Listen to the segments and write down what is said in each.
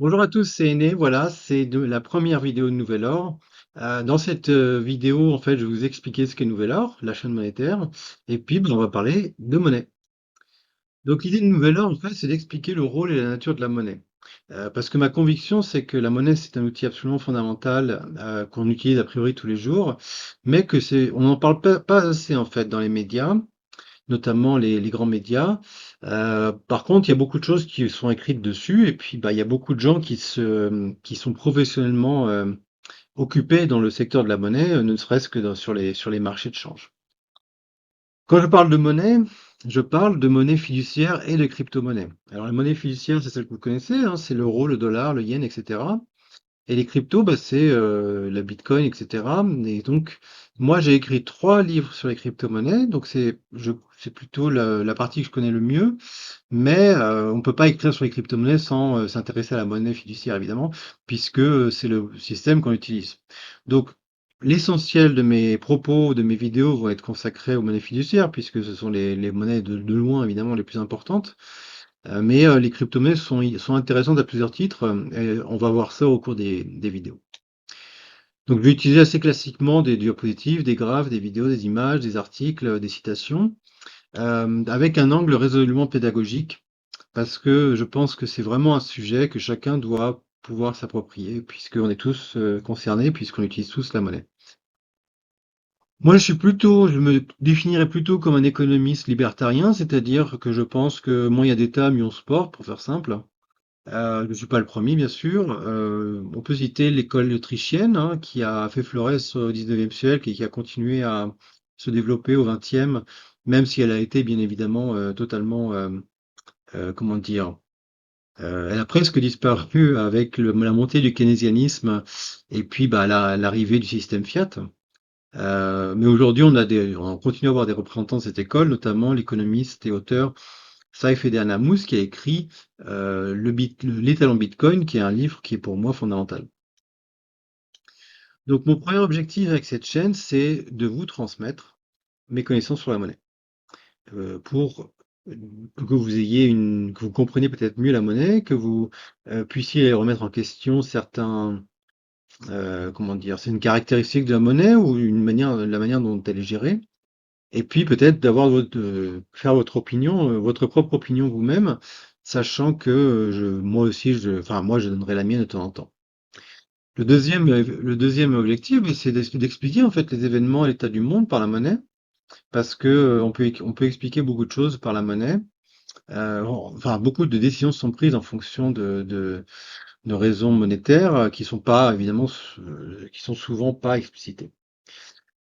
Bonjour à tous, c'est Aîné. Voilà, c'est la première vidéo de Nouvel Or. Dans cette vidéo, en fait, je vais vous expliquer ce qu'est Nouvel Or, la chaîne monétaire, et puis on va parler de monnaie. Donc l'idée de Nouvel Or, en fait, c'est d'expliquer le rôle et la nature de la monnaie. Parce que ma conviction, c'est que la monnaie, c'est un outil absolument fondamental qu'on utilise a priori tous les jours, mais on n'en parle pas assez en fait dans les médias, notamment les grands médias. Par contre, il y a beaucoup de choses qui sont écrites dessus, et puis bah, il y a beaucoup de gens qui sont professionnellement occupés dans le secteur de la monnaie, ne serait-ce que sur les marchés de change. Quand je parle de monnaie, je parle de monnaie fiduciaire et de crypto-monnaie. Alors la monnaie fiduciaire, c'est celle que vous connaissez, hein, c'est l'euro, le dollar, le yen, etc. Et les cryptos, bah, c'est la Bitcoin, etc. Et donc, moi, j'ai écrit 3 livres sur les crypto-monnaies. Donc, c'est plutôt la partie que je connais le mieux. Mais on peut pas écrire sur les crypto-monnaies sans s'intéresser à la monnaie fiduciaire, évidemment, puisque c'est le système qu'on utilise. Donc, l'essentiel de mes propos, de mes vidéos vont être consacrés aux monnaies fiduciaires, puisque ce sont les monnaies de loin, évidemment, les plus importantes. Mais les crypto-monnaies sont intéressantes à plusieurs titres, et on va voir ça au cours des vidéos. Donc, je vais utiliser assez classiquement des diapositives, des graphes, des vidéos, des images, des articles, des citations, avec un angle résolument pédagogique, parce que je pense que c'est vraiment un sujet que chacun doit pouvoir s'approprier, puisqu'on est tous concernés, puisqu'on utilise tous la monnaie. Moi, je me définirais plutôt comme un économiste libertarien, c'est-à-dire que je pense que moins il y a d'État, mieux on se porte, pour faire simple. Je ne suis pas le premier, bien sûr. On peut citer l'école autrichienne, hein, qui a fait florès au 19e siècle et qui a continué à se développer au 20e, même si elle a été bien évidemment totalement, comment dire, elle a presque disparu avec la montée du keynésianisme et puis bah, l'arrivée du système Fiat. Mais aujourd'hui, on continue à avoir des représentants de cette école, notamment l'économiste et auteur Saïf Eder-Namous, qui a écrit L'étalon Bitcoin, qui est un livre qui est pour moi fondamental. Donc, mon premier objectif avec cette chaîne, c'est de vous transmettre mes connaissances sur la monnaie, pour que que vous compreniez peut-être mieux la monnaie, que vous puissiez remettre en question certains, comment dire, c'est une caractéristique de la monnaie ou la manière dont elle est gérée. Et puis peut-être faire votre opinion, votre propre opinion vous-même, sachant que moi aussi, enfin moi, je donnerai la mienne de temps en temps. Le deuxième objectif, c'est d'expliquer en fait les événements et l'état du monde par la monnaie, parce que on peut expliquer beaucoup de choses par la monnaie. Enfin, beaucoup de décisions sont prises en fonction de raisons monétaires qui sont pas évidemment, qui sont souvent pas explicitées.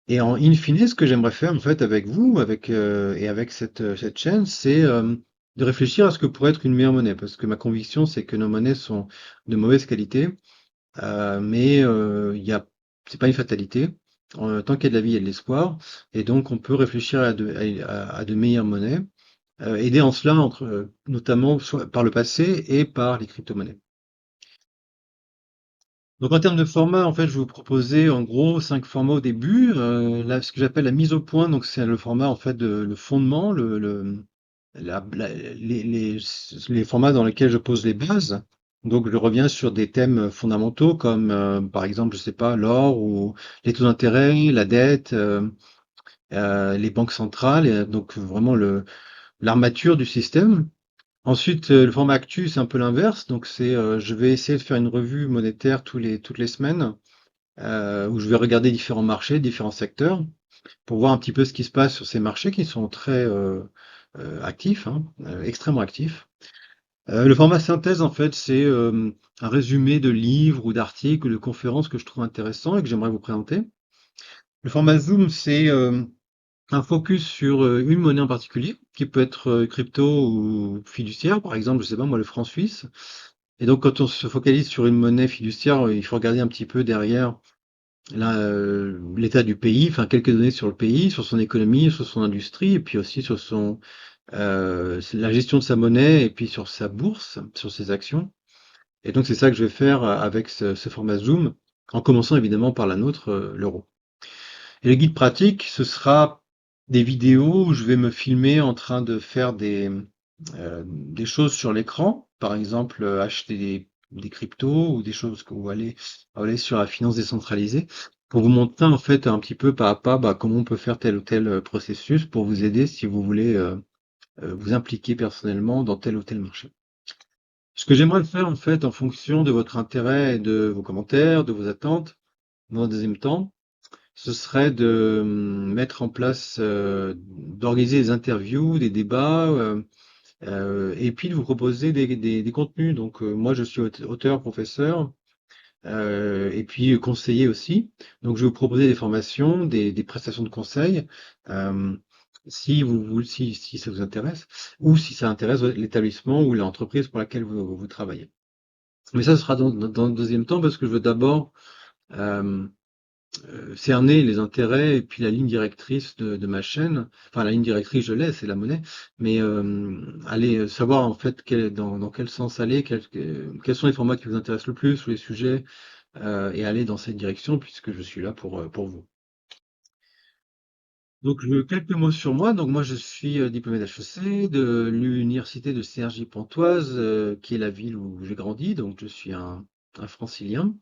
Et en in fine, ce que j'aimerais faire en fait avec vous, et avec cette chaîne, c'est de réfléchir à ce que pourrait être une meilleure monnaie, parce que ma conviction, c'est que nos monnaies sont de mauvaise qualité, mais c'est pas une fatalité. Tant qu'il y a de la vie, il y a de l'espoir, et donc on peut réfléchir à de meilleures monnaies, aider en cela notamment soit par le passé et par les crypto-monnaies. Donc en termes de format, en fait, je vais vous proposer en gros 5 formats au début. Là, ce que j'appelle la mise au point, donc c'est le format en fait le fondement, les formats dans lesquels je pose les bases. Donc je reviens sur des thèmes fondamentaux comme par exemple, je sais pas, l'or ou les taux d'intérêt, la dette, les banques centrales, et donc vraiment l'armature du système. Ensuite, le format actu, c'est un peu l'inverse. Donc je vais essayer de faire une revue monétaire toutes les semaines, où je vais regarder différents marchés, différents secteurs, pour voir un petit peu ce qui se passe sur ces marchés qui sont très actifs, hein, extrêmement actifs. Le format synthèse, en fait, c'est un résumé de livres ou d'articles ou de conférences que je trouve intéressants et que j'aimerais vous présenter. Le format Zoom, c'est un focus sur une monnaie en particulier, qui peut être crypto ou fiduciaire, par exemple, je sais pas moi, le franc suisse. Et donc, quand on se focalise sur une monnaie fiduciaire, il faut regarder un petit peu derrière l'état du pays, enfin quelques données sur le pays, sur son économie, sur son industrie, et puis aussi sur la gestion de sa monnaie, et puis sur sa bourse, sur ses actions. Et donc c'est ça que je vais faire avec ce format Zoom, en commençant évidemment par la nôtre, l'euro. Et le guide pratique, ce sera des vidéos où je vais me filmer en train de faire des choses sur l'écran, par exemple acheter des cryptos ou des choses, ou aller sur la finance décentralisée, pour vous montrer en fait un petit peu pas à pas comment on peut faire tel ou tel processus pour vous aider si vous voulez vous impliquer personnellement dans tel ou tel marché. Ce que j'aimerais faire en fait en fonction de votre intérêt et de vos commentaires, de vos attentes, dans un deuxième temps, ce serait de mettre en place, d'organiser des interviews, des débats, et puis de vous proposer des contenus. Donc, moi, je suis auteur, professeur, et puis conseiller aussi. Donc, je vais vous proposer des formations, des prestations de conseil, euh, si ça vous intéresse, ou si ça intéresse l'établissement ou l'entreprise pour laquelle vous travaillez. Mais ça sera dans le deuxième temps parce que je veux d'abord euh, cerner les intérêts et puis la ligne directrice de ma chaîne. Enfin, la ligne directrice, je l'ai, c'est la monnaie, mais aller savoir en fait dans quel sens aller, quels sont les formats qui vous intéressent le plus, ou les sujets, et aller dans cette direction puisque je suis là pour vous. Donc, quelques mots sur moi. Donc, moi, je suis diplômé d'HEC de l'université de Cergy-Pontoise, qui est la ville où j'ai grandi. Donc, je suis un francilien.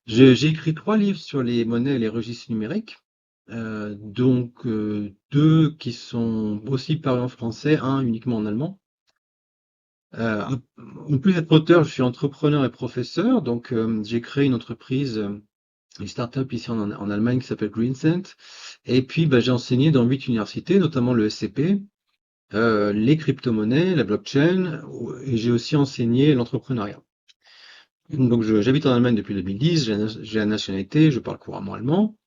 J'ai écrit 3 livres sur les monnaies et les registres numériques. Donc, 2 qui sont aussi parus en français, un uniquement en allemand. Euh, en plus d'être auteur, je suis entrepreneur et professeur. Donc, j'ai créé une entreprise, une start-up ici en Allemagne qui s'appelle GreenCent. Et puis, bah, j'ai enseigné dans 8 universités, notamment le SCP, les crypto-monnaies, la blockchain, et j'ai aussi enseigné l'entrepreneuriat. Donc, j'habite en Allemagne depuis 2010, j'ai la nationalité, je parle couramment allemand.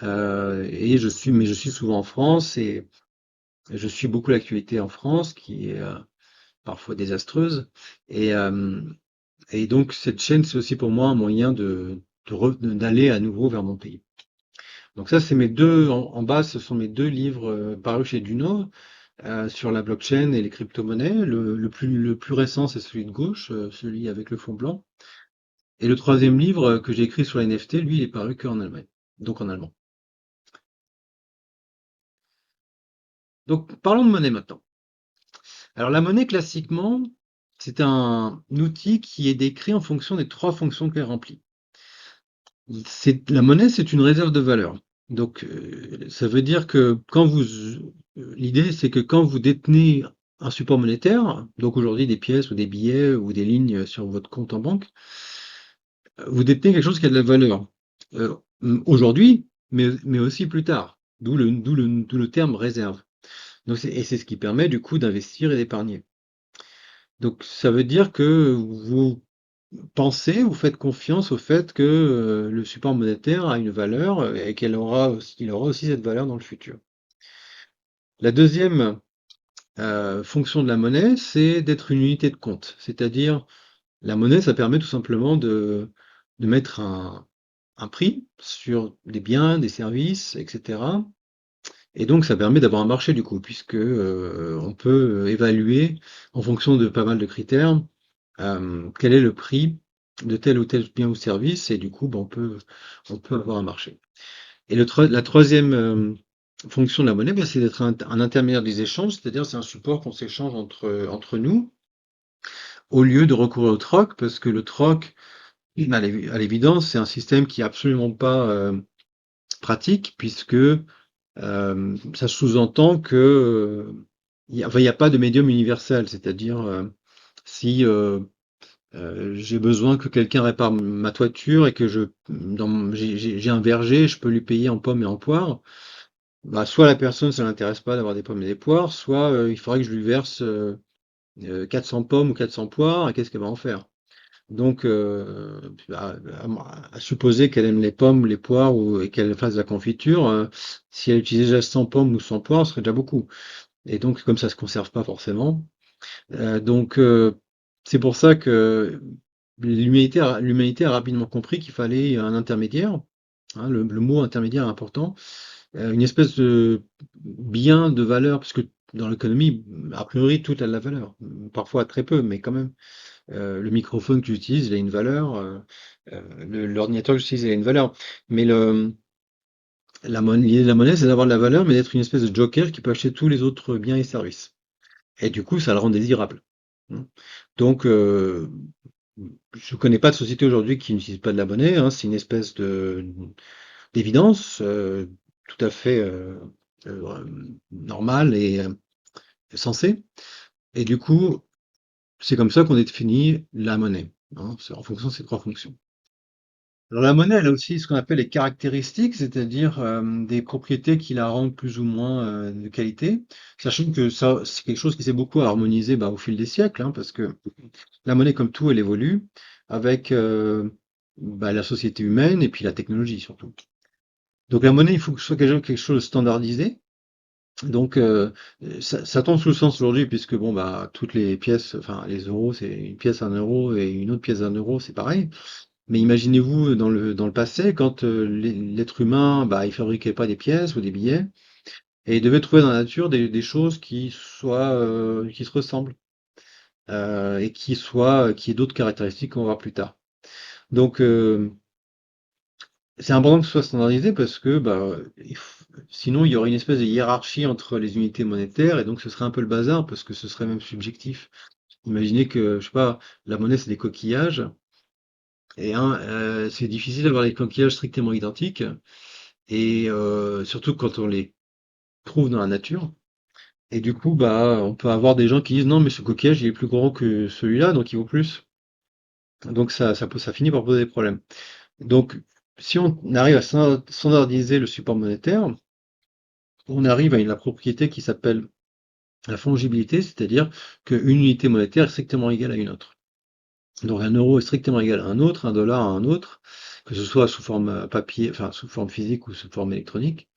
Mais je suis souvent en France et je suis beaucoup l'actualité en France qui est parfois désastreuse. Et, euh, et donc cette chaîne, c'est aussi pour moi un moyen d'aller à nouveau vers mon pays. Donc ça, c'est mes deux, en bas, ce sont mes 2 livres parus chez Duno sur la blockchain et les crypto-monnaies. Le plus récent, c'est celui de gauche, celui avec le fond blanc. Et le troisième livre que j'ai écrit sur les NFT, lui, il est paru qu'en Allemagne, donc en allemand. Donc parlons de monnaie maintenant. Alors la monnaie, classiquement, c'est un outil qui est décrit en fonction des 3 fonctions qu'elle remplit. La monnaie, c'est une réserve de valeur. Donc ça veut dire que l'idée, c'est que quand vous détenez un support monétaire, donc aujourd'hui des pièces ou des billets ou des lignes sur votre compte en banque, vous détenez quelque chose qui a de la valeur. Euh, Aujourd'hui, mais aussi plus tard. D'où le terme réserve. Donc et c'est ce qui permet du coup d'investir et d'épargner. Donc ça veut dire que vous faites confiance au fait que le support monétaire a une valeur et qu'il aura aussi cette valeur dans le futur. La deuxième fonction de la monnaie, c'est d'être une unité de compte. C'est-à-dire, la monnaie, ça permet tout simplement de mettre un prix sur des biens, des services, etc. Et donc, ça permet d'avoir un marché du coup, puisque on peut évaluer en fonction de pas mal de critères quel est le prix de tel ou tel bien ou service, et du coup, ben, on peut avoir un marché. Et la troisième fonction de la monnaie, ben, c'est d'être un intermédiaire des échanges, c'est-à-dire c'est un support qu'on s'échange entre nous, au lieu de recourir au troc, parce que le troc, à l'évidence, c'est un système qui est absolument pas pratique, puisque ça sous-entend que il y a pas de médium universel, c'est-à-dire si j'ai besoin que quelqu'un répare ma toiture et que j'ai un verger, je peux lui payer en pommes et en poires. Bah, soit la personne, ça l'intéresse pas d'avoir des pommes et des poires, soit il faudrait que je lui verse 400 pommes ou 400 poires, et qu'est-ce qu'elle va en faire? Donc, à supposer qu'elle aime les pommes ou les poires et qu'elle fasse de la confiture, si elle utilisait déjà 100 pommes ou 100 poires, ce serait déjà beaucoup. Et donc, comme ça se conserve pas forcément. Donc, c'est pour ça que l'humanité a rapidement compris qu'il fallait un intermédiaire. Hein, le mot intermédiaire est important. Une espèce de bien de valeur, parce que dans l'économie, a priori, tout a de la valeur. Parfois très peu, mais quand même. Le microphone que j'utilise, il a une valeur. L'ordinateur que j'utilise, il a une valeur. Mais l'idée de la monnaie, c'est d'avoir de la valeur, mais d'être une espèce de joker qui peut acheter tous les autres biens et services. Et du coup, ça le rend désirable. Hein. Donc, je connais pas de société aujourd'hui qui n'utilise pas de la monnaie, hein. C'est une espèce de d'évidence tout à fait normale et sensée. Et du coup, c'est comme ça qu'on définit la monnaie, hein. C'est en fonction de ces trois fonctions. Alors la monnaie, elle a aussi ce qu'on appelle les caractéristiques, c'est-à-dire des propriétés qui la rendent plus ou moins de qualité, sachant que ça, c'est quelque chose qui s'est beaucoup harmonisé au fil des siècles, hein, parce que la monnaie, comme tout, elle évolue avec la société humaine et puis la technologie surtout. Donc la monnaie, il faut que ce soit quelque chose de standardisé. Donc ça tombe sous le sens aujourd'hui puisque bon toutes les pièces, enfin les euros, c'est une pièce à 1 euro et une autre pièce à 1 euro, c'est pareil. Mais imaginez-vous dans le passé, quand l'être humain, il fabriquait pas des pièces ou des billets, et il devait trouver dans la nature des choses qui se ressemblent, et qui aient d'autres caractéristiques qu'on verra plus tard. Donc, c'est important que ce soit standardisé parce que, sinon il y aurait une espèce de hiérarchie entre les unités monétaires, et donc ce serait un peu le bazar parce que ce serait même subjectif. Imaginez que, je sais pas, la monnaie c'est des coquillages, et c'est difficile d'avoir des coquillages strictement identiques. Et surtout quand on les trouve dans la nature. Et du coup, on peut avoir des gens qui disent non, mais ce coquillage, il est plus grand que celui-là, donc il vaut plus. Donc ça finit par poser des problèmes. Donc, si on arrive à standardiser le support monétaire, on arrive à la propriété qui s'appelle la fongibilité, c'est-à-dire qu'une unité monétaire est strictement égale à une autre. Donc un euro est strictement égal à un autre, un dollar à un autre, que ce soit sous forme papier, enfin sous forme physique ou sous forme électronique,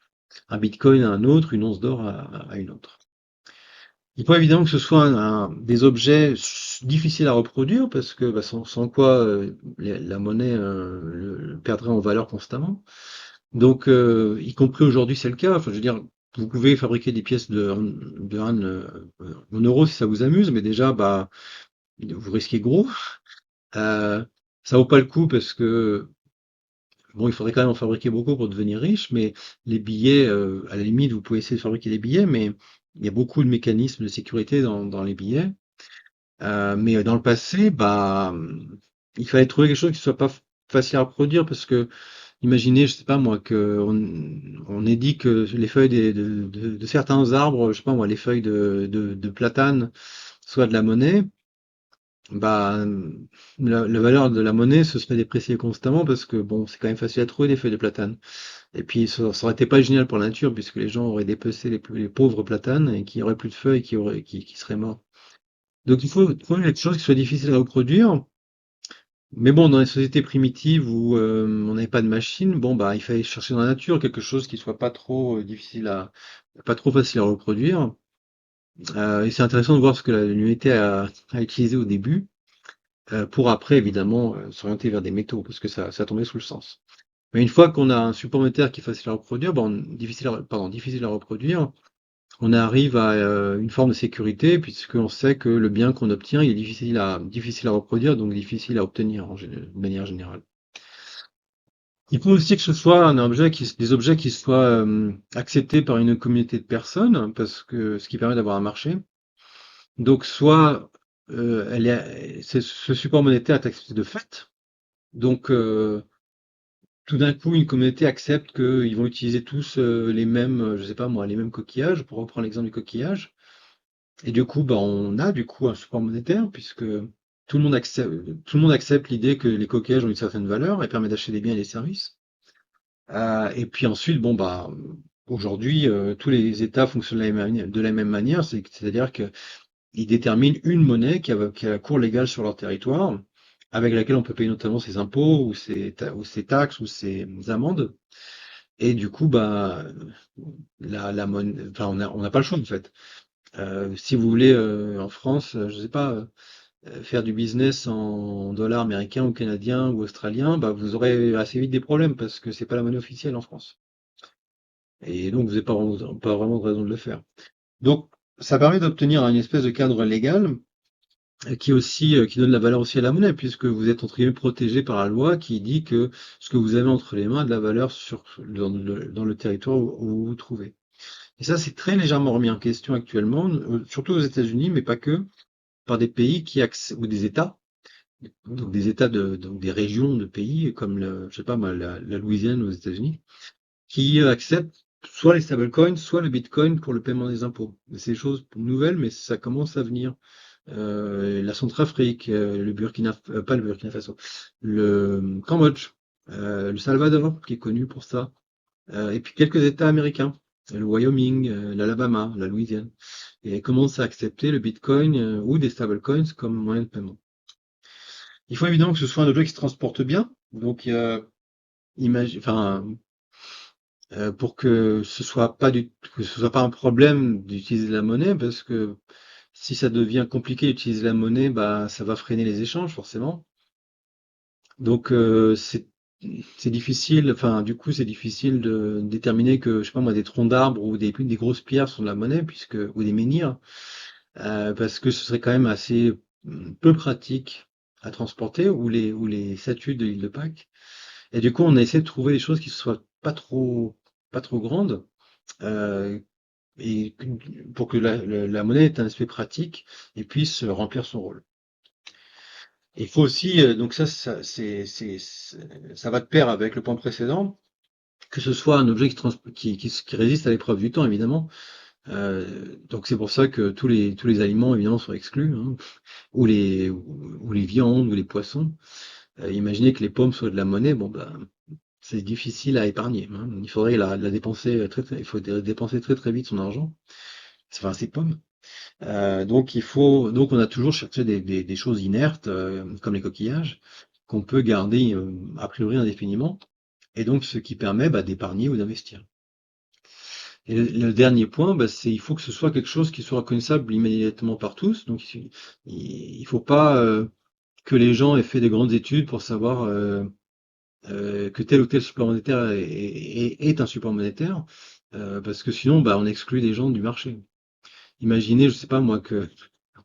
un bitcoin à un autre, une once d'or à une autre. Il n'est pas évident que ce soit des objets difficiles à reproduire parce que sans quoi la monnaie perdrait en valeur constamment. Donc, y compris aujourd'hui, c'est le cas. Enfin, je veux dire, vous pouvez fabriquer des pièces de 1 euro si ça vous amuse, mais déjà, vous risquez gros. Euh, Ça vaut pas le coup parce que bon, il faudrait quand même en fabriquer beaucoup pour devenir riche, mais les billets, à la limite, vous pouvez essayer de fabriquer des billets, mais il y a beaucoup de mécanismes de sécurité dans les billets. Mais dans le passé, il fallait trouver quelque chose qui soit pas facile à reproduire parce que, imaginez, je sais pas moi, on ait dit que les feuilles de certains arbres, je sais pas moi, les feuilles de platane soient de la monnaie, bah, la valeur de la monnaie se serait dépréciée constamment parce que bon, c'est quand même facile à trouver des feuilles de platane. Et puis ça aurait été pas génial pour la nature puisque les gens auraient dépecé les pauvres platanes et qu'il y aurait plus de feuilles qui seraient morts. Donc il faut trouver quelque chose qui soit difficile à reproduire. Mais bon, dans les sociétés primitives où on n'avait pas de machine, bon il fallait chercher dans la nature quelque chose qui soit pas trop pas trop facile à reproduire. Et c'est intéressant de voir ce que l'humanité a utilisé au début, pour après évidemment s'orienter vers des métaux, parce que ça tombait sous le sens. Mais une fois qu'on a un support monétaire qui est facile à reproduire, difficile à reproduire, on arrive à une forme de sécurité, puisqu'on sait que le bien qu'on obtient, il est difficile à reproduire, donc difficile à obtenir de manière générale. Il faut aussi que ce soit des objets qui soient acceptés par une communauté de personnes, parce que ce qui permet d'avoir un marché. Donc soit ce support monétaire est accepté de fait, donc tout d'un coup une communauté accepte qu'ils vont utiliser tous les mêmes, je sais pas moi, les mêmes coquillages, pour reprendre l'exemple du coquillage. Et du coup, on a du coup un support monétaire puisque tout le monde accepte l'idée que les coquillages ont une certaine valeur et permet d'acheter des biens et des services. Et puis ensuite, aujourd'hui, tous les États fonctionnent de la même manière, c'est-à-dire qu'ils déterminent une monnaie qui a la cour légale sur leur territoire, avec laquelle on peut payer notamment ses impôts ou ses taxes ou ses amendes. Et du coup, la monnaie, enfin, on n'a pas le choix en fait. Si vous voulez, en France, je sais pas, faire du business en dollars américains ou canadiens ou australiens, vous aurez assez vite des problèmes parce que c'est pas la monnaie officielle en France. Et donc, vous n'avez pas vraiment de raison de le faire. Donc, ça permet d'obtenir une espèce de cadre légal qui donne la valeur aussi à la monnaie, puisque vous êtes entre guillemets protégé par la loi qui dit que ce que vous avez entre les mains a de la valeur dans le territoire où vous vous trouvez. Et ça, c'est très légèrement remis en question actuellement, surtout aux États-Unis, mais pas que, par des pays ou des États donc des États donc des régions de pays comme je sais pas moi, la Louisiane aux États-Unis, qui acceptent soit les stablecoins, soit le Bitcoin pour le paiement des impôts. C'est des choses nouvelles, mais ça commence à venir. La Centrafrique, le Burkina, pas le Burkina Faso, le Cambodge, le Salvador, qui est connu pour ça, et puis quelques États américains, le Wyoming, l'Alabama, la Louisiane, et commencent à accepter le Bitcoin ou des stablecoins comme moyen de paiement. Il faut évidemment que ce soit un objet qui se transporte bien, donc enfin, pour que que ce soit pas un problème d'utiliser la monnaie, parce que si ça devient compliqué d'utiliser la monnaie, bah ça va freiner les échanges forcément. Donc c'est difficile, enfin du coup c'est difficile de déterminer que je sais pas moi des troncs d'arbres ou des grosses pierres sont de la monnaie puisque ou des menhirs parce que ce serait quand même assez peu pratique à transporter ou les statues de l'île de Pâques. Et du coup on a essayé de trouver des choses qui soient pas trop grandes euh, et pour que la monnaie ait un aspect pratique et puisse remplir son rôle. Et il faut aussi, donc ça va de pair avec le point précédent, que ce soit un objet qui résiste à l'épreuve du temps, évidemment. Donc c'est pour ça que tous les aliments, évidemment, sont exclus, hein, ou les viandes, ou les poissons. Imaginez que les pommes soient de la monnaie, bon ben, c'est difficile à épargner, hein. Il faudrait la dépenser il faut dépenser très très vite son argent, enfin ses pommes. Donc on a toujours cherché des choses inertes, comme les coquillages, qu'on peut garder a priori indéfiniment, et donc ce qui permet d'épargner ou d'investir. Et le dernier point, c'est il faut que ce soit quelque chose qui soit reconnaissable immédiatement par tous. Donc il faut pas que les gens aient fait de grandes études pour savoir que tel ou tel support monétaire est un support monétaire, parce que sinon on exclut des gens du marché. Imaginez, je sais pas moi, que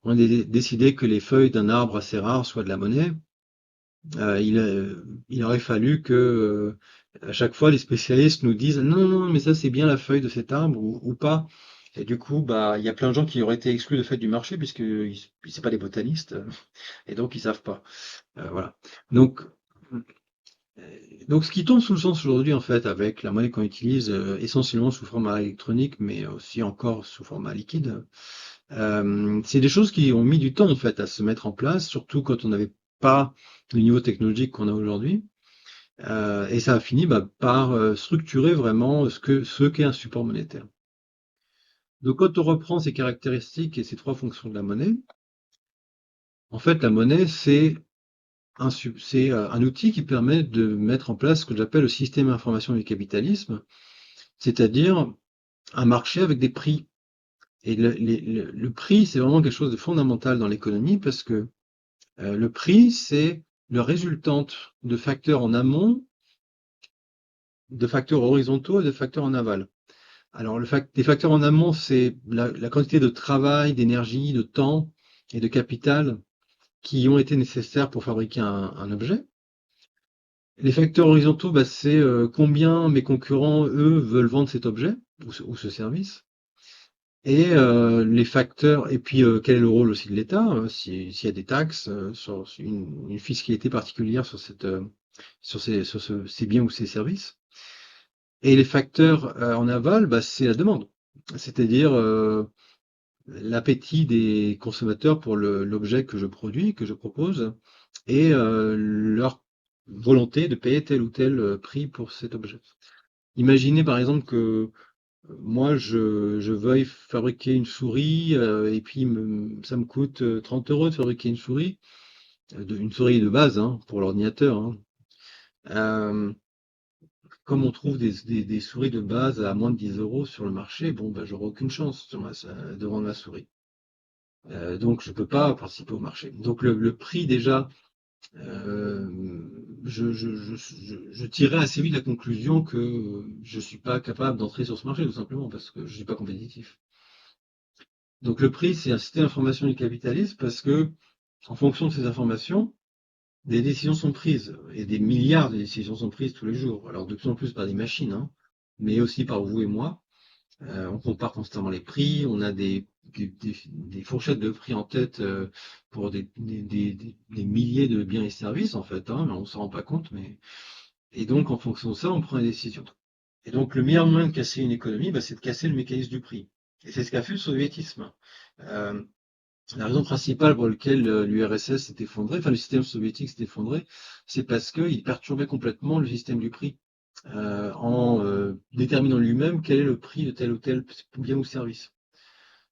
on a décidé que les feuilles d'un arbre assez rare soient de la monnaie. Il aurait fallu que à chaque fois les spécialistes nous disent non, non, mais ça c'est bien la feuille de cet arbre ou pas. Et du coup, il y a plein de gens qui auraient été exclus de fait du marché puisque c'est pas des botanistes et donc ils savent pas. Voilà. Donc, donc ce qui tombe sous le sens aujourd'hui en fait avec la monnaie qu'on utilise essentiellement sous format électronique mais aussi encore sous format liquide, c'est des choses qui ont mis du temps en fait à se mettre en place, surtout quand on n'avait pas le niveau technologique qu'on a aujourd'hui. Et ça a fini par structurer vraiment ce qu'est un support monétaire. Donc quand on reprend ces caractéristiques et ces trois fonctions de la monnaie, en fait la monnaie c'est un outil qui permet de mettre en place ce que j'appelle le système d'information du capitalisme, c'est-à-dire un marché avec des prix. Et le prix, c'est vraiment quelque chose de fondamental dans l'économie parce que le prix, c'est le résultante de facteurs en amont, de facteurs horizontaux et de facteurs en aval. Alors, les facteurs en amont, c'est la quantité de travail, d'énergie, de temps et de capital qui ont été nécessaires pour fabriquer un objet. Les facteurs horizontaux, c'est combien mes concurrents, eux, veulent vendre cet objet ou ce service. Et les facteurs, et puis quel est le rôle aussi de l'État, s'il y a des taxes, sur une fiscalité particulière sur ces biens ou ces services. Et les facteurs en aval, c'est la demande, c'est-à-dire l'appétit des consommateurs pour l'objet que je produis, que je propose, et leur volonté de payer tel ou tel prix pour cet objet. Imaginez par exemple que moi je veuille fabriquer une souris et puis ça me coûte 30 € de fabriquer une souris, une souris de base hein, pour l'ordinateur, hein. Euh, Comme on trouve des souris de base à moins de 10 € sur le marché, bon, j'aurai aucune chance de vendre ma souris. Donc, je peux pas participer au marché. Donc, le prix, déjà, euh, je tirais assez vite la conclusion que je suis pas capable d'entrer sur ce marché, tout simplement, parce que je suis pas compétitif. Donc, le prix, c'est un système d'information du capitalisme parce que, en fonction de ces informations, des décisions sont prises, et des milliards de décisions sont prises tous les jours. Alors de plus en plus par des machines, hein, mais aussi par vous et moi. On compare constamment les prix, on a des fourchettes de prix en tête pour des milliers de biens et services en fait, hein, mais on ne s'en rend pas compte. Et donc en fonction de ça, on prend des décisions. Et donc le meilleur moyen de casser une économie, bah, c'est de casser le mécanisme du prix. Et c'est ce qu'a fait le soviétisme. Euh, la raison principale pour laquelle l'URSS s'est effondré, enfin le système soviétique s'est effondré, c'est parce qu'il perturbait complètement le système du prix en déterminant lui-même quel est le prix de tel ou tel bien ou service.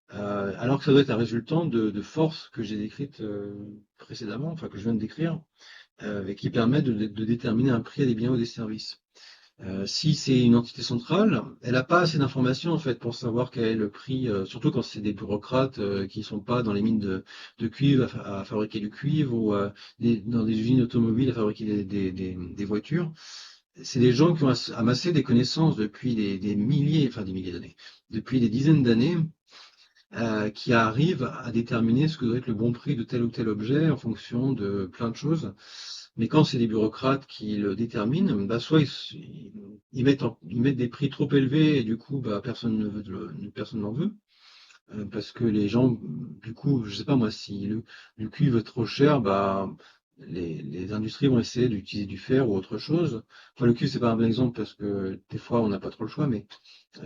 Alors que ça doit être un résultant de forces que j'ai décrites précédemment, enfin que je viens de décrire, et qui permettent de déterminer un prix à des biens ou des services. Si c'est une entité centrale, elle n'a pas assez d'informations en fait pour savoir quel est le prix, surtout quand c'est des bureaucrates qui sont pas dans les mines de cuivre à fabriquer du cuivre ou dans des usines automobiles à fabriquer des voitures. C'est des gens qui ont amassé des connaissances depuis des milliers, enfin des milliers d'années, depuis des dizaines d'années, qui arrivent à déterminer ce que doit être le bon prix de tel ou tel objet en fonction de plein de choses. Mais quand c'est des bureaucrates qui le déterminent, bah soit ils mettent des prix trop élevés et du coup bah, personne ne veut personne n'en veut. Parce que les gens, du coup, je sais pas moi, si le cuivre est trop cher, bah les industries vont essayer d'utiliser du fer ou autre chose. Enfin, le cuivre, c'est pas un bon exemple parce que des fois on n'a pas trop le choix, mais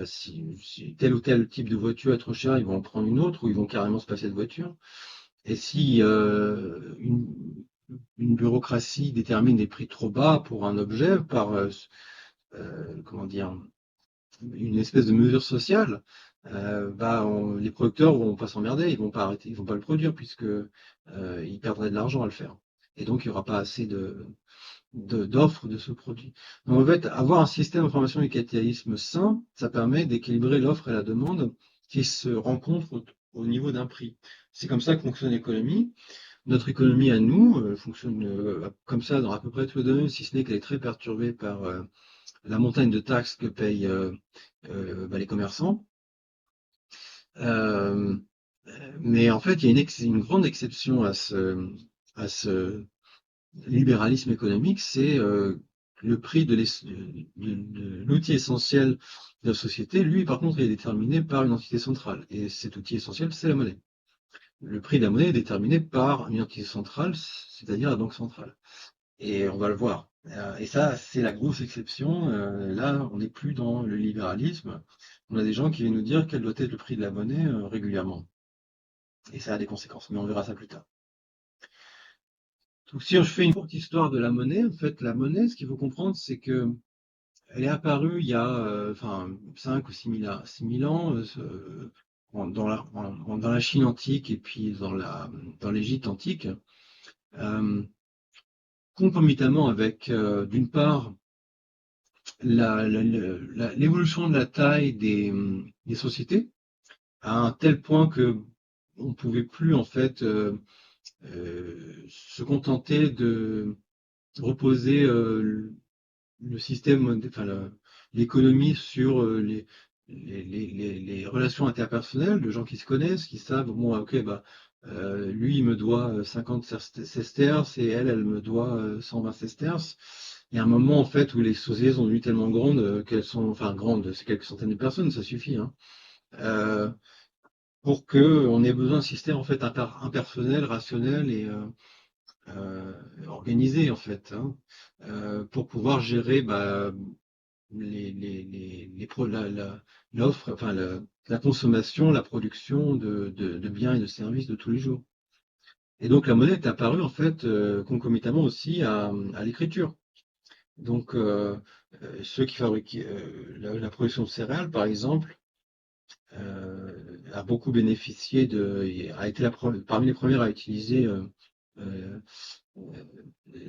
si tel ou tel type de voiture est trop cher, ils vont en prendre une autre ou ils vont carrément se passer de voiture. Et si une bureaucratie détermine des prix trop bas pour un objet par comment dire une espèce de mesure sociale, les producteurs vont pas s'emmerder, ils vont pas arrêter, ils vont pas le produire puisque ils perdraient de l'argent à le faire. Et donc il n'y aura pas assez d'offres de ce produit. Donc en fait, avoir un système d'information du capitalisme sain, ça permet d'équilibrer l'offre et la demande qui se rencontrent au niveau d'un prix. C'est comme ça que fonctionne l'économie. Notre économie à nous fonctionne comme ça dans à peu près tous les domaines, si ce n'est qu'elle est très perturbée par la montagne de taxes que payent les commerçants. Euh, mais en fait, il y a une grande exception à ce libéralisme économique, c'est le prix de l'outil essentiel de la société. Lui, par contre, il est déterminé par une entité centrale. Et cet outil essentiel, c'est la monnaie. Le prix de la monnaie est déterminé par une entité centrale, c'est-à-dire la banque centrale. Et on va le voir. Et ça, c'est la grosse exception. Là, on n'est plus dans le libéralisme. On a des gens qui viennent nous dire quel doit être le prix de la monnaie régulièrement. Et ça a des conséquences, mais on verra ça plus tard. Donc, si je fais une courte histoire de la monnaie, en fait, la monnaie, ce qu'il faut comprendre, c'est que elle est apparue il y a 5 ou 6 000 ans dans la Chine antique et puis dans l'Égypte antique, euh, concomitamment avec, d'une part, l'évolution de la taille des sociétés, à un tel point que on ne pouvait plus en fait se contenter de reposer le système, enfin l'économie sur les relations interpersonnelles de gens qui se connaissent, qui savent, bon, ok, bah, lui, il me doit 50 sesterces et elle me doit 120 sesterces. Il y a un moment, en fait, où les sociétés sont devenues tellement grandes qu'elles sont, enfin, grandes, c'est quelques centaines de personnes, ça suffit, hein, euh, pour que on ait besoin d'un système, en fait, impersonnel, rationnel et organisé, en fait, hein, pour pouvoir gérer, bah, l'offre, enfin la consommation, la production de biens et de services de tous les jours. Et donc la monnaie est apparue en fait concomitamment aussi à l'écriture. Donc ceux qui fabriquaient la production de céréales, par exemple, a beaucoup bénéficié a été parmi les premières à utiliser euh,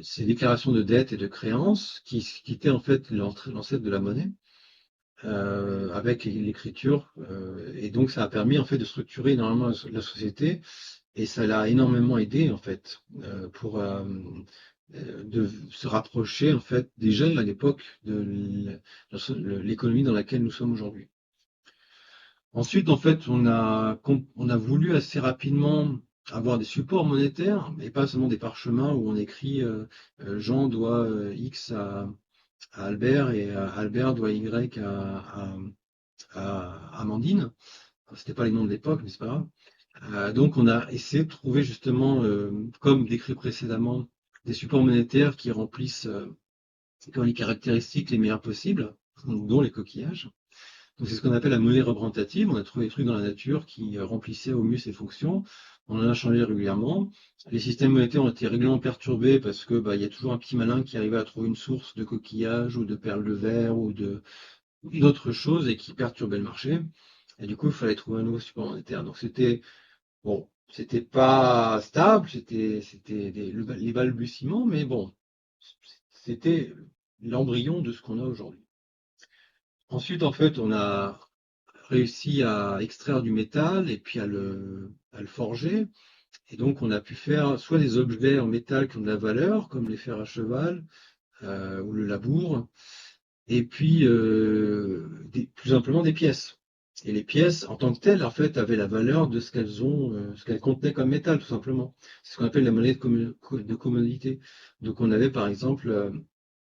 ces déclarations de dettes et de créances qui étaient en fait l'ancêtre de la monnaie. Avec l'écriture. Et donc, ça a permis en fait de structurer énormément la société et ça l'a énormément aidé en fait pour de se rapprocher en fait déjà à l'époque de l'économie dans laquelle nous sommes aujourd'hui. Ensuite, en fait, on a voulu assez rapidement avoir des supports monétaires et pas seulement des parchemins où on écrit Jean doit X à Albert et Albert doit Y à Amandine. C'était pas les noms de l'époque, mais c'est pas grave. Donc on a essayé de trouver justement, comme décrit précédemment, des supports monétaires qui remplissent qui ont les caractéristiques les meilleures possibles, dont les coquillages. Donc c'est ce qu'on appelle la monnaie représentative. On a trouvé des trucs dans la nature qui remplissaient au mieux ces fonctions. On en a changé régulièrement. Les systèmes monétaires ont été régulièrement perturbés parce que il y a toujours un petit malin qui arrivait à trouver une source de coquillages ou de perles de verre ou de d'autres choses et qui perturbait le marché. Et du coup, il fallait trouver un nouveau support monétaire. Donc c'était bon, c'était pas stable, c'était les balbutiements, mais bon, c'était l'embryon de ce qu'on a aujourd'hui. Ensuite, en fait, on a réussi à extraire du métal et puis à le forger. Et donc, on a pu faire soit des objets en métal qui ont de la valeur, comme les fers à cheval ou le labour, et puis plus simplement des pièces. Et les pièces, en tant que telles, en fait, avaient la valeur de ce qu'elles contenaient comme métal, tout simplement. C'est ce qu'on appelle la monnaie de commodité. Donc, on avait par exemple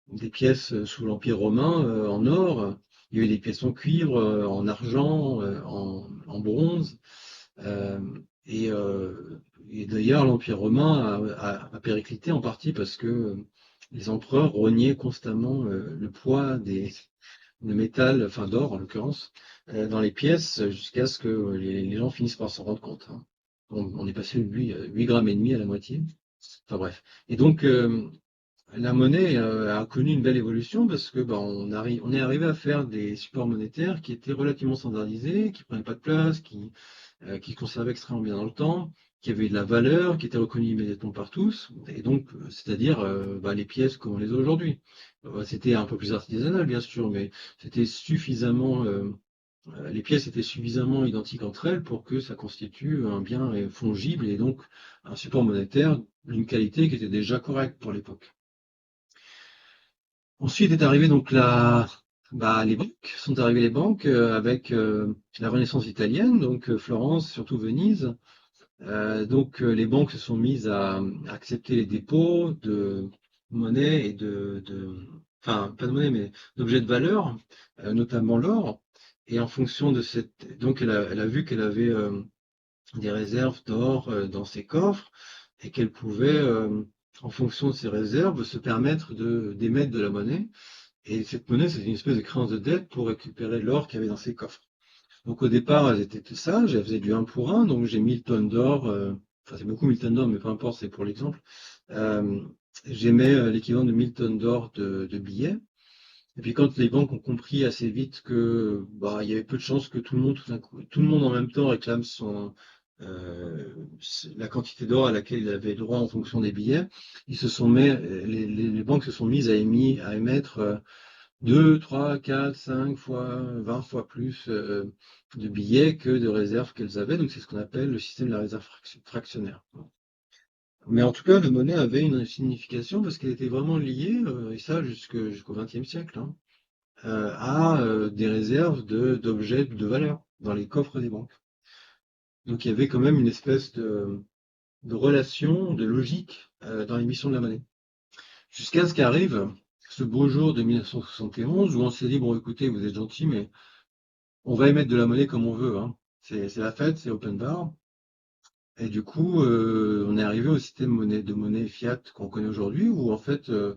des pièces sous l'Empire romain en or. Il y a eu des pièces en cuivre, en argent, en bronze. Euh, et, euh, et d'ailleurs, l'Empire romain a périclité en partie parce que les empereurs rognaient constamment le poids de métal, enfin d'or en l'occurrence, dans les pièces jusqu'à ce que les gens finissent par s'en rendre compte, hein. On est passé de 8 grammes et demi à la moitié. Enfin bref. Et donc, la monnaie a connu une belle évolution parce que on est arrivé à faire des supports monétaires qui étaient relativement standardisés, qui prenaient pas de place, qui conservaient extrêmement bien dans le temps, qui avaient de la valeur, qui étaient reconnus immédiatement par tous, et donc c'est-à-dire les pièces comme on les a aujourd'hui. C'était un peu plus artisanal bien sûr, mais c'était suffisamment les pièces étaient suffisamment identiques entre elles pour que ça constitue un bien fongible et donc un support monétaire d'une qualité qui était déjà correcte pour l'époque. Ensuite est arrivé donc les banques, sont arrivées les banques avec la Renaissance italienne, donc Florence, surtout Venise. Les banques se sont mises à accepter les dépôts de monnaie et enfin pas de monnaie mais d'objets de valeur, notamment l'or. Et en fonction de donc elle a vu qu'elle avait des réserves d'or dans ses coffres et qu'elle pouvait, en fonction de ces réserves, se permettre d'émettre de la monnaie. Et cette monnaie, c'est une espèce de créance de dette pour récupérer l'or qu'il y avait dans ses coffres. Donc au départ, elles étaient sages, elles faisaient du 1 pour 1, donc j'ai 1000 tonnes d'or, enfin c'est beaucoup 1000 tonnes d'or, mais peu importe, c'est pour l'exemple. Euh, J'émets l'équivalent de 1000 tonnes d'or de billets. Et puis quand les banques ont compris assez vite que il y avait peu de chances que tout le monde, tout d'un coup, tout le monde en même temps réclame euh, la quantité d'or à laquelle il avait droit en fonction des billets, les banques se sont mises à émettre 2, 3, 4, 5 fois, 20 fois plus de billets que de réserves qu'elles avaient. Donc c'est ce qu'on appelle le système de la réserve fractionnaire. Mais en tout cas, la monnaie avait une signification parce qu'elle était vraiment liée, et ça jusqu'au XXe siècle, hein, à des réserves d'objets de valeur dans les coffres des banques. Donc il y avait quand même une espèce de relation, de logique dans l'émission de la monnaie. Jusqu'à ce qu'arrive ce beau jour de 1971 où on s'est dit, bon écoutez, vous êtes gentil, mais on va émettre de la monnaie comme on veut, hein. C'est la fête, c'est open bar. Et du coup, on est arrivé au système de monnaie fiat qu'on connaît aujourd'hui, où en fait euh,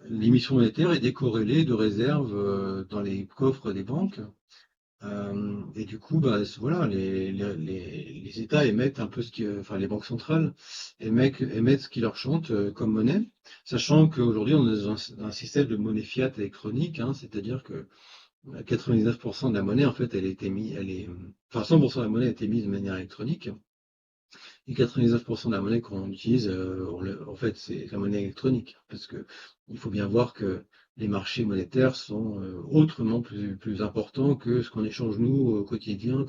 l'émission monétaire est décorrélée de réserves dans les coffres des banques. Et du coup, voilà, les États émettent un peu enfin les banques centrales émettent ce qui leur chante comme monnaie, sachant qu'aujourd'hui on est dans un système de monnaie fiat électronique, hein, c'est-à-dire que 99% de la monnaie, en fait, enfin 100% de la monnaie a été mise de manière électronique. Et 99% de la monnaie qu'on utilise, en fait, c'est la monnaie électronique. Parce que il faut bien voir que les marchés monétaires sont autrement plus importants que ce qu'on échange nous au quotidien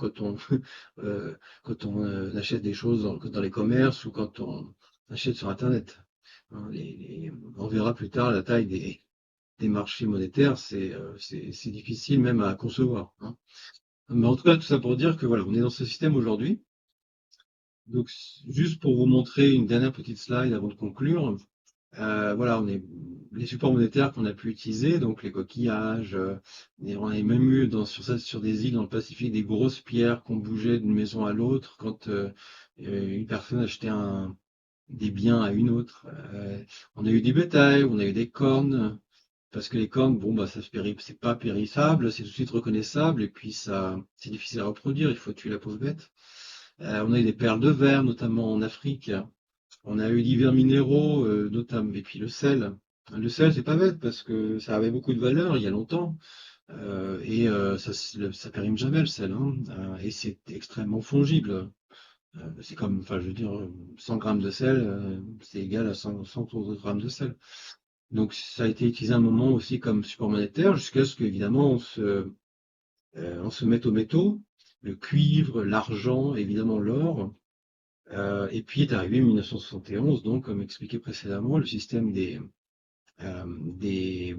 euh, quand on achète des choses dans les commerces ou quand on achète sur Internet. Hein, on verra plus tard la taille des marchés monétaires, c'est difficile même à concevoir, hein. Mais en tout cas, tout ça pour dire que voilà, on est dans ce système aujourd'hui. Donc, juste pour vous montrer une dernière petite slide avant de conclure, Voilà, les supports monétaires qu'on a pu utiliser, donc les coquillages, et on avait même eu sur des îles dans le Pacifique des grosses pierres qu'on bougeait d'une maison à l'autre quand une personne achetait des biens à une autre. On a eu des bétails, on a eu des cornes, parce que les cornes, bon, bah, c'est pas périssable, c'est tout de suite reconnaissable, et puis c'est difficile à reproduire, il faut tuer la pauvre bête. On a eu des perles de verre, notamment en Afrique. On a eu divers minéraux, notamment, et puis le sel. Le sel, c'est pas bête parce que ça avait beaucoup de valeur il y a longtemps, ça périme jamais le sel, hein, et c'est extrêmement fongible. C'est comme, enfin, je veux dire, 100 grammes de sel, c'est égal à 100 autres grammes de sel. Donc ça a été utilisé un moment aussi comme support monétaire, jusqu'à ce qu'évidemment on se mette aux métaux, le cuivre, l'argent, évidemment l'or. Et puis est arrivé 1971, donc comme expliqué précédemment, le système euh, des,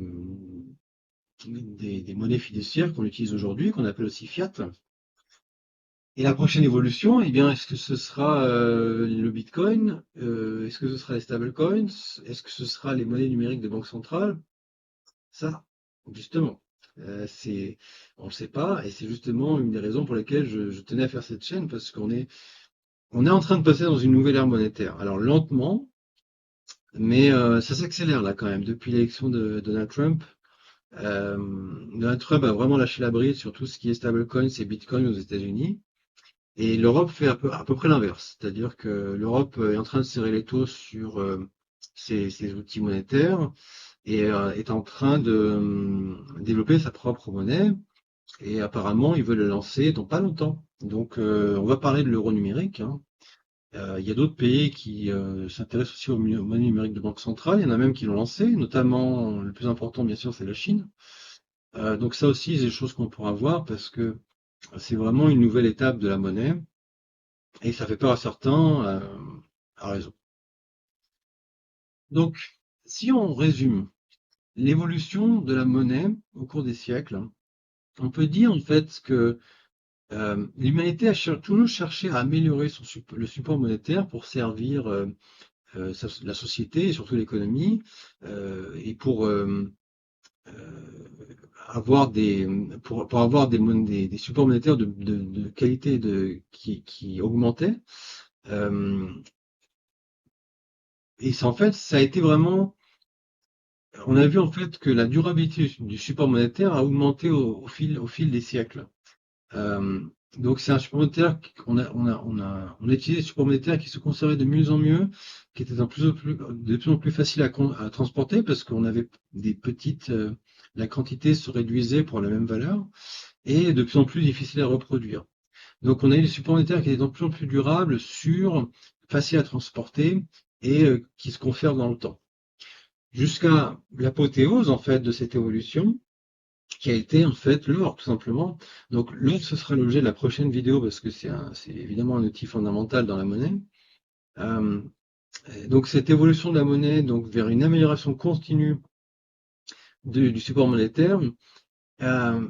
des monnaies fiduciaires qu'on utilise aujourd'hui, qu'on appelle aussi fiat. Et la prochaine évolution, eh bien, est-ce que ce sera le Bitcoin? Est-ce que ce sera les stablecoins? Est-ce que ce sera les monnaies numériques de banque centrale? Ça, justement, c'est, on ne le sait pas, et c'est justement une des raisons pour lesquelles je tenais à faire cette chaîne, parce on est en train de passer dans une nouvelle ère monétaire. Alors lentement, mais ça s'accélère là quand même. Depuis l'élection de Donald Trump, Donald Trump a vraiment lâché la bride sur tout ce qui est stablecoins et Bitcoin aux États-Unis. Et l'Europe fait à peu près l'inverse. C'est-à-dire que l'Europe est en train de serrer les taux sur ses outils monétaires et est en train de développer sa propre monnaie. Et apparemment, il veut le lancer dans pas longtemps. Donc, on va parler de l'euro numérique, hein. Il y a d'autres pays qui s'intéressent aussi aux monnaies numériques de banque centrale. Il y en a même qui l'ont lancé, notamment le plus important, bien sûr, c'est la Chine. Donc ça aussi, c'est des choses qu'on pourra voir parce que c'est vraiment une nouvelle étape de la monnaie et ça fait peur à certains, à raison. Donc, si on résume l'évolution de la monnaie au cours des siècles, on peut dire en fait que l'humanité a toujours cherché à améliorer le support monétaire pour servir la société et surtout l'économie, et euh, pour avoir des supports monétaires de qualité qui augmentait. Euh, et en fait, ça a été vraiment, on a vu en fait que la durabilité du support monétaire a augmenté au fil des siècles. Euh, donc c'est un support monétaire on a utilisé des supports monétaires qui se conservaient de mieux en mieux, qui étaient de plus en plus faciles à transporter parce qu'on avait la quantité se réduisait pour la même valeur et de plus en plus difficile à reproduire. Donc on a eu des supports monétaires qui étaient de plus en plus durables, sûrs, faciles à transporter et qui se conservent dans le temps. Jusqu'à l'apothéose en fait de cette évolution, qui a été en fait l'or, tout simplement. Donc l'or, ce sera l'objet de la prochaine vidéo parce que c'est évidemment un outil fondamental dans la monnaie. Euh, donc cette évolution de la monnaie donc vers une amélioration continue du support monétaire, euh,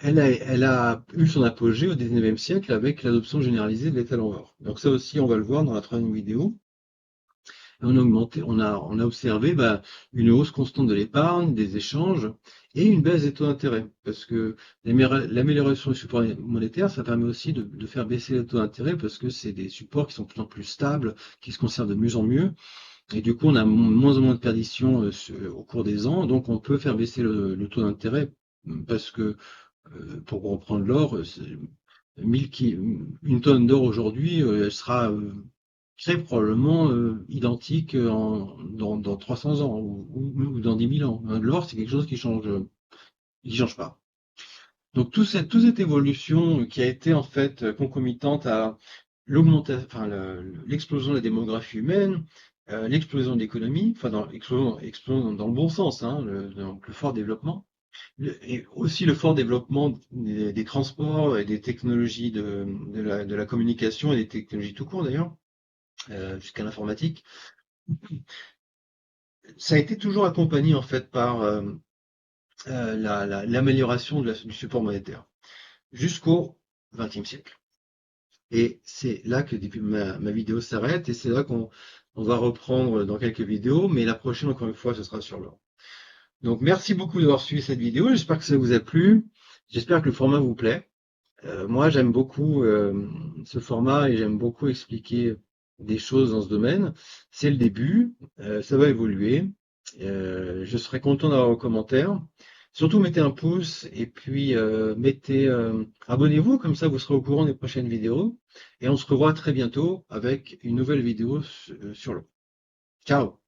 elle a eu son apogée au 19e siècle avec l'adoption généralisée de l'étal en or. Donc ça aussi, on va le voir dans la troisième vidéo. On a observé une hausse constante de l'épargne, des échanges et une baisse des taux d'intérêt. Parce que l'amélioration du support monétaire, ça permet aussi de faire baisser les taux d'intérêt parce que c'est des supports qui sont de plus en plus stables, qui se conservent de mieux en mieux. Et du coup, on a moins en moins de perditions au cours des ans. Donc, on peut faire baisser le taux d'intérêt parce que, pour reprendre l'or, une tonne d'or aujourd'hui, elle sera très probablement identique dans 300 ans ou dans 10 000 ans. L'or, c'est quelque chose qui change pas. Donc toute cette évolution qui a été en fait concomitante à l'explosion de la démographie humaine, l'explosion de l'économie, enfin explosion dans le bon sens, hein, donc le fort développement, et aussi le fort développement des transports et des technologies de la communication et des technologies tout court d'ailleurs, jusqu'à l'informatique. Ça a été toujours accompagné en fait par l'amélioration du support monétaire jusqu'au XXe siècle. Et c'est là que ma vidéo s'arrête et c'est là On va reprendre dans quelques vidéos, mais la prochaine, encore une fois, ce sera sur l'or. Donc, merci beaucoup d'avoir suivi cette vidéo. J'espère que ça vous a plu. J'espère que le format vous plaît. Moi, j'aime beaucoup ce format et j'aime beaucoup expliquer des choses dans ce domaine. C'est le début, ça va évoluer. Je serai content d'avoir vos commentaires. Surtout, mettez un pouce et puis abonnez-vous, comme ça vous serez au courant des prochaines vidéos. Et on se revoit très bientôt avec une nouvelle vidéo sur l'eau. Ciao!